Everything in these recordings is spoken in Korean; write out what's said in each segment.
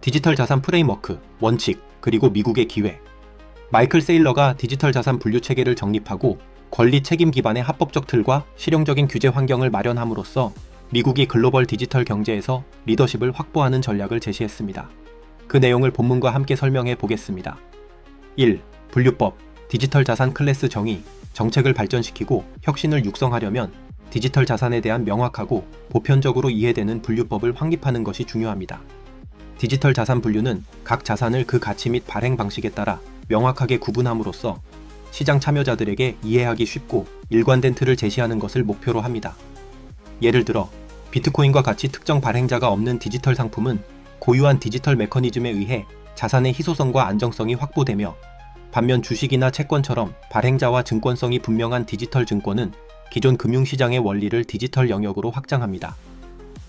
디지털 자산 프레임워크, 원칙, 그리고 미국의 기회. 마이클 세일러가 디지털 자산 분류 체계를 정립하고 권리 책임 기반의 합법적 틀과 실용적인 규제 환경을 마련함으로써 미국이 글로벌 디지털 경제에서 리더십을 확보하는 전략을 제시했습니다. 그 내용을 본문과 함께 설명해 보겠습니다. 1. 분류법, 디지털 자산 클래스 정의, 정책을 발전시키고 혁신을 육성하려면 디지털 자산에 대한 명확하고 보편적으로 이해되는 분류법을 확립하는 것이 중요합니다. 디지털 자산 분류는 각 자산을 그 가치 및 발행 방식에 따라 명확하게 구분함으로써 시장 참여자들에게 이해하기 쉽고 일관된 틀을 제시하는 것을 목표로 합니다. 예를 들어, 비트코인과 같이 특정 발행자가 없는 디지털 상품은 고유한 디지털 메커니즘에 의해 자산의 희소성과 안정성이 확보되며, 반면 주식이나 채권처럼 발행자와 증권성이 분명한 디지털 증권은 기존 금융시장의 원리를 디지털 영역으로 확장합니다.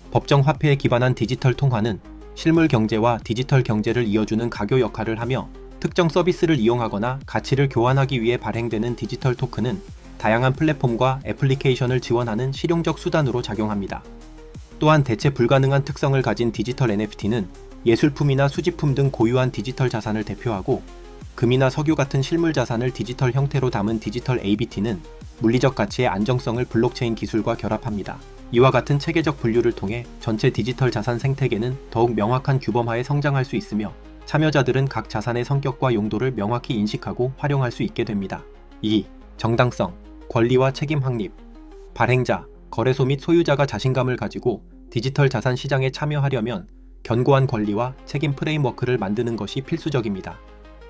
법정 화폐에 기반한 디지털 통화는 실물 경제와 디지털 경제를 이어주는 가교 역할을 하며, 특정 서비스를 이용하거나 가치를 교환하기 위해 발행되는 디지털 토큰은 다양한 플랫폼과 애플리케이션을 지원하는 실용적 수단으로 작용합니다. 또한 대체 불가능한 특성을 가진 디지털 NFT는 예술품이나 수집품 등 고유한 디지털 자산을 대표하고, 금이나 석유 같은 실물 자산을 디지털 형태로 담은 디지털 ABT는 물리적 가치의 안정성을 블록체인 기술과 결합합니다. 이와 같은 체계적 분류를 통해 전체 디지털 자산 생태계는 더욱 명확한 규범하에 성장할 수 있으며, 참여자들은 각 자산의 성격과 용도를 명확히 인식하고 활용할 수 있게 됩니다. 2. 정당성, 권리와 책임 확립. 발행자, 거래소 및 소유자가 자신감을 가지고 디지털 자산 시장에 참여하려면 견고한 권리와 책임 프레임워크를 만드는 것이 필수적입니다.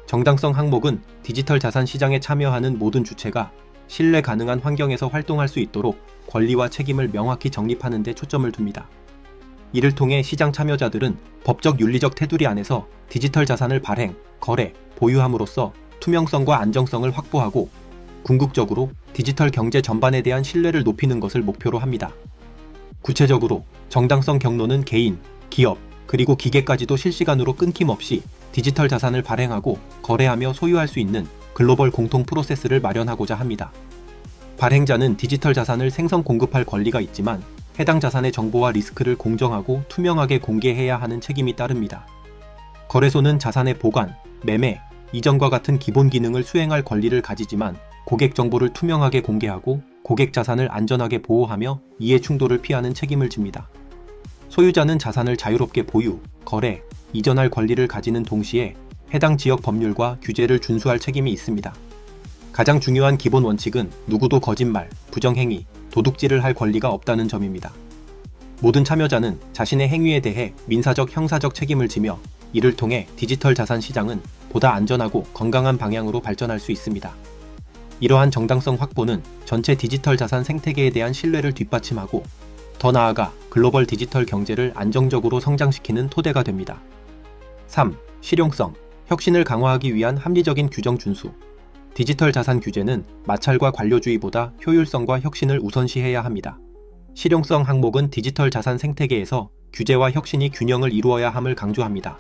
정당성 항목은 디지털 자산 시장에 참여하는 모든 주체가 신뢰 가능한 환경에서 활동할 수 있도록 권리와 책임을 명확히 정립하는 데 초점을 둡니다. 이를 통해 시장 참여자들은 법적 윤리적 테두리 안에서 디지털 자산을 발행, 거래, 보유함으로써 투명성과 안정성을 확보하고 궁극적으로 디지털 경제 전반에 대한 신뢰를 높이는 것을 목표로 합니다. 구체적으로 정당성 경로는 개인, 기업, 그리고 기계까지도 실시간으로 끊김없이 디지털 자산을 발행하고 거래하며 소유할 수 있는 글로벌 공통 프로세스를 마련하고자 합니다. 발행자는 디지털 자산을 생성 공급할 권리가 있지만 해당 자산의 정보와 리스크를 공정하고 투명하게 공개해야 하는 책임이 따릅니다. 거래소는 자산의 보관, 매매, 이전과 같은 기본 기능을 수행할 권리를 가지지만 고객 정보를 투명하게 공개하고 고객 자산을 안전하게 보호하며 이해 충돌을 피하는 책임을 집니다. 소유자는 자산을 자유롭게 보유, 거래, 이전할 권리를 가지는 동시에 해당 지역 법률과 규제를 준수할 책임이 있습니다. 가장 중요한 기본 원칙은 누구도 거짓말, 부정행위, 도둑질을 할 권리가 없다는 점입니다. 모든 참여자는 자신의 행위에 대해 민사적, 형사적 책임을 지며 이를 통해 디지털 자산 시장은 보다 안전하고 건강한 방향으로 발전할 수 있습니다. 이러한 정당성 확보는 전체 디지털 자산 생태계에 대한 신뢰를 뒷받침하고 더 나아가 글로벌 디지털 경제를 안정적으로 성장시키는 토대가 됩니다. 3. 실용성, 혁신을 강화하기 위한 합리적인 규정 준수. 디지털 자산 규제는 마찰과 관료주의보다 효율성과 혁신을 우선시해야 합니다. 실용성 항목은 디지털 자산 생태계에서 규제와 혁신이 균형을 이루어야 함을 강조합니다.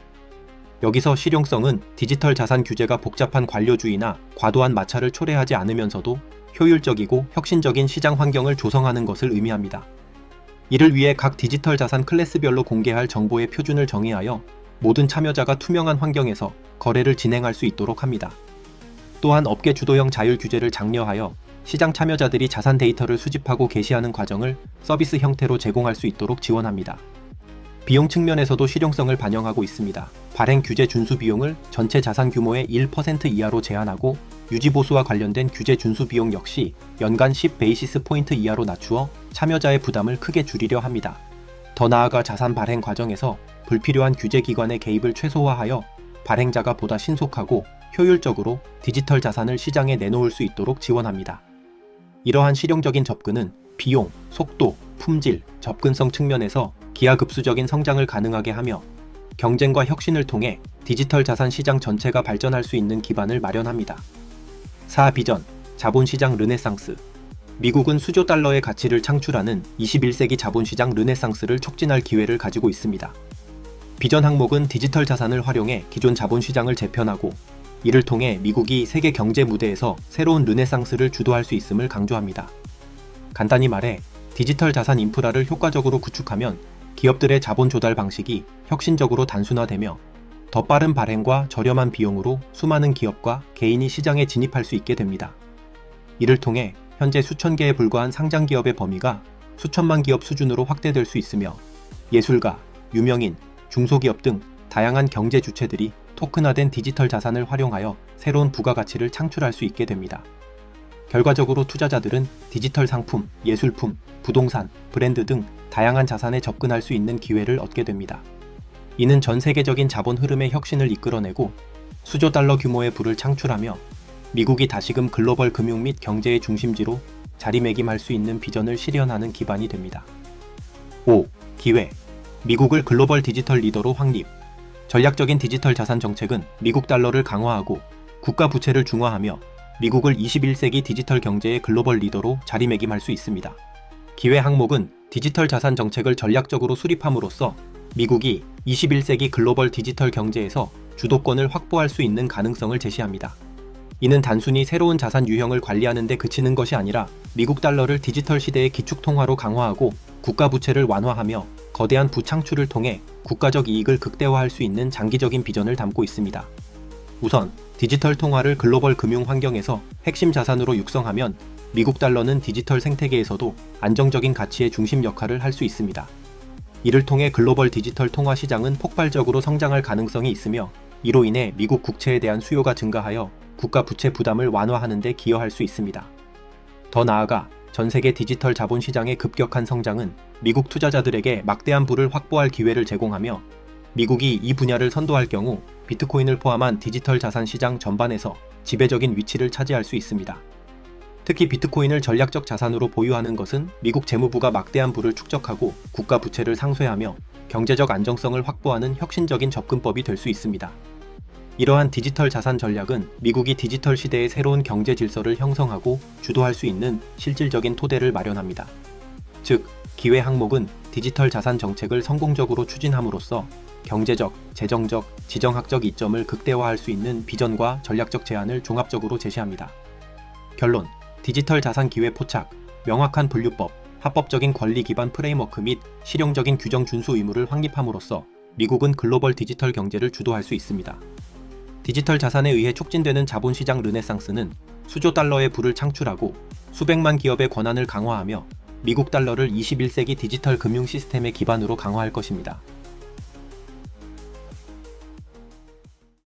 여기서 실용성은 디지털 자산 규제가 복잡한 관료주의나 과도한 마찰을 초래하지 않으면서도 효율적이고 혁신적인 시장 환경을 조성하는 것을 의미합니다. 이를 위해 각 디지털 자산 클래스별로 공개할 정보의 표준을 정의하여 모든 참여자가 투명한 환경에서 거래를 진행할 수 있도록 합니다. 또한 업계 주도형 자율 규제를 장려하여 시장 참여자들이 자산 데이터를 수집하고 게시하는 과정을 서비스 형태로 제공할 수 있도록 지원합니다. 비용 측면에서도 실용성을 반영하고 있습니다. 발행 규제 준수 비용을 전체 자산 규모의 1% 이하로 제한하고 유지보수와 관련된 규제 준수 비용 역시 연간 10 베이시스 포인트 이하로 낮추어 참여자의 부담을 크게 줄이려 합니다. 더 나아가 자산 발행 과정에서 불필요한 규제 기관의 개입을 최소화하여 발행자가 보다 신속하고 효율적으로 디지털 자산을 시장에 내놓을 수 있도록 지원합니다. 이러한 실용적인 접근은 비용, 속도, 품질, 접근성 측면에서 기하급수적인 성장을 가능하게 하며 경쟁과 혁신을 통해 디지털 자산 시장 전체가 발전할 수 있는 기반을 마련합니다. 4. 비전, 자본시장 르네상스. 미국은 수조 달러의 가치를 창출하는 21세기 자본시장 르네상스를 촉진할 기회를 가지고 있습니다. 비전 항목은 디지털 자산을 활용해 기존 자본시장을 재편하고 이를 통해 미국이 세계 경제 무대에서 새로운 르네상스를 주도할 수 있음을 강조합니다. 간단히 말해 디지털 자산 인프라를 효과적으로 구축하면 기업들의 자본 조달 방식이 혁신적으로 단순화되며 더 빠른 발행과 저렴한 비용으로 수많은 기업과 개인이 시장에 진입할 수 있게 됩니다. 이를 통해 현재 수천 개에 불과한 상장 기업의 범위가 수천만 기업 수준으로 확대될 수 있으며 예술가, 유명인, 중소기업 등 다양한 경제 주체들이 토큰화된 디지털 자산을 활용하여 새로운 부가가치를 창출할 수 있게 됩니다. 결과적으로 투자자들은 디지털 상품, 예술품, 부동산, 브랜드 등 다양한 자산에 접근할 수 있는 기회를 얻게 됩니다. 이는 전 세계적인 자본 흐름의 혁신을 이끌어내고 수조 달러 규모의 부를 창출하며 미국이 다시금 글로벌 금융 및 경제의 중심지로 자리매김할 수 있는 비전을 실현하는 기반이 됩니다. 5. 기회. 미국을 글로벌 디지털 리더로 확립. 전략적인 디지털 자산 정책은 미국 달러를 강화하고 국가 부채를 중화하며 미국을 21세기 디지털 경제의 글로벌 리더로 자리매김할 수 있습니다. 기회 항목은 디지털 자산 정책을 전략적으로 수립함으로써 미국이 21세기 글로벌 디지털 경제에서 주도권을 확보할 수 있는 가능성을 제시합니다. 이는 단순히 새로운 자산 유형을 관리하는 데 그치는 것이 아니라 미국 달러를 디지털 시대의 기축통화로 강화하고 국가 부채를 완화하며 거대한 부창출을 통해 국가적 이익을 극대화할 수 있는 장기적인 비전을 담고 있습니다. 우선 디지털 통화를 글로벌 금융 환경에서 핵심 자산으로 육성하면 미국 달러는 디지털 생태계에서도 안정적인 가치의 중심 역할을 할 수 있습니다. 이를 통해 글로벌 디지털 통화 시장은 폭발적으로 성장할 가능성이 있으며 이로 인해 미국 국채에 대한 수요가 증가하여 국가 부채 부담을 완화하는 데 기여할 수 있습니다. 더 나아가 전 세계 디지털 자본 시장의 급격한 성장은 미국 투자자들에게 막대한 부를 확보할 기회를 제공하며 미국이 이 분야를 선도할 경우 비트코인을 포함한 디지털 자산 시장 전반에서 지배적인 위치를 차지할 수 있습니다. 특히 비트코인을 전략적 자산으로 보유하는 것은 미국 재무부가 막대한 부를 축적하고 국가 부채를 상쇄하며 경제적 안정성을 확보하는 혁신적인 접근법이 될 수 있습니다. 이러한 디지털 자산 전략은 미국이 디지털 시대의 새로운 경제 질서를 형성하고 주도할 수 있는 실질적인 토대를 마련합니다. 즉, 기회 항목은 디지털 자산 정책을 성공적으로 추진함으로써 경제적, 재정적, 지정학적 이점을 극대화할 수 있는 비전과 전략적 제안을 종합적으로 제시합니다. 결론, 디지털 자산 기회 포착, 명확한 분류법, 합법적인 권리 기반 프레임워크 및 실용적인 규정 준수 의무를 확립함으로써 미국은 글로벌 디지털 경제를 주도할 수 있습니다. 디지털 자산에 의해 촉진되는 자본시장 르네상스는 수조 달러의 부를 창출하고 수백만 기업의 권한을 강화하며 미국 달러를 21세기 디지털 금융 시스템의 기반으로 강화할 것입니다.